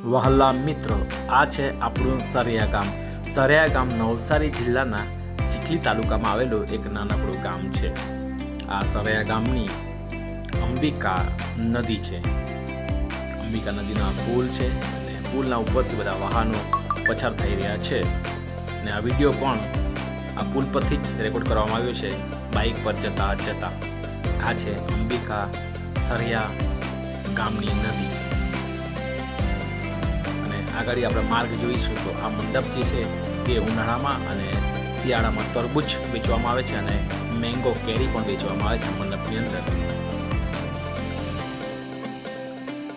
વહાલા મિત્રો, આ છે આપણું સરિયા ગામ. સરિયા ગામ નવસારી જિલ્લાના ચીખલી તાલુકામાં આવેલું એક નાનકડું ગામ છે. આ સરિયા ગામની અંબિકા નદી છે. અંબિકા નદીનો આ પુલ છે અને પુલના ઉપરથી બધા વાહનો પસાર થઈ રહ્યા છે. અને આ વિડીયો પણ આ પુલ પરથી જ રેકોર્ડ કરવામાં આવ્યો છે, બાઇક પર જતા. આ છે અંબિકા સરિયા ગામની નદી. અને આગળ આપણે માર્ગ જોઈશું તો આ મંડપ જે છે તે ઉનાળામાં અને શિયાળામાં તરબૂચ વેચવામાં આવે છે અને મેંગો કેરી પણ વેચવામાં આવે છે મંડપની અંદર.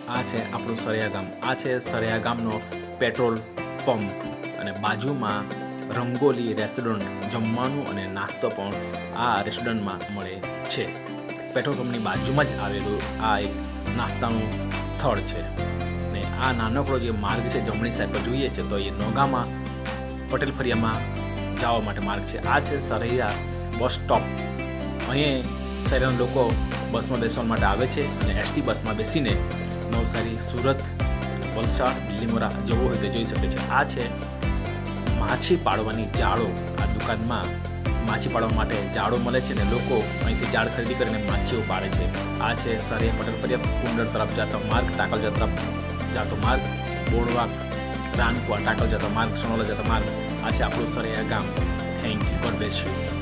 આ છે આપણું સરિયા ગામ. આ છે સરિયા ગામનો પેટ્રોલ પંપ અને બાજુમાં રંગોલી રેસ્ટોરન્ટ, જમવાનું અને નાસ્તો પણ આ રેસ્ટોરન્ટમાં મળે છે. પેટ્રોલ પંપની બાજુમાં જ આવેલું આ એક નાસ્તાનું સ્થળ છે. ને આ નાનકડો જે માર્ગ છે જમણી સાઈડ પર જોઈએ છે તો એ નોગામાં પટેલ ફરિયામાં જવા માટે માર્ગ છે. આ છે સરિયા બસ સ્ટોપ. અહીં સરિયાના લોકો બસમાં બેસવા માટે આવે છે અને એસટી બસમાં બેસીને નવસારી, સુરત, વલસાડ, લીમોરા જવું હોય તો જઈ શકે છે. આ છે માછી પાડવાની જાળો. આ દુકાનમાં માછી પાડવા માટે જાળો મળે છે અને લોકો અહીંથી જાળ ખરીદી કરીને માછીઓ પાડે છે. આ છે સરિયા પટેલ ફરિયા કુંડળ તરફ જતો માર્ગ, ટાકલજા તરફ જતો માર્ગ, બોળવાક, રાનકુવા, ટાકલજા જતો માર્ગ, સોનોલા જતો માર્ગ. આ છે આપણું સરિયા ગામ. Thank you. God bless you.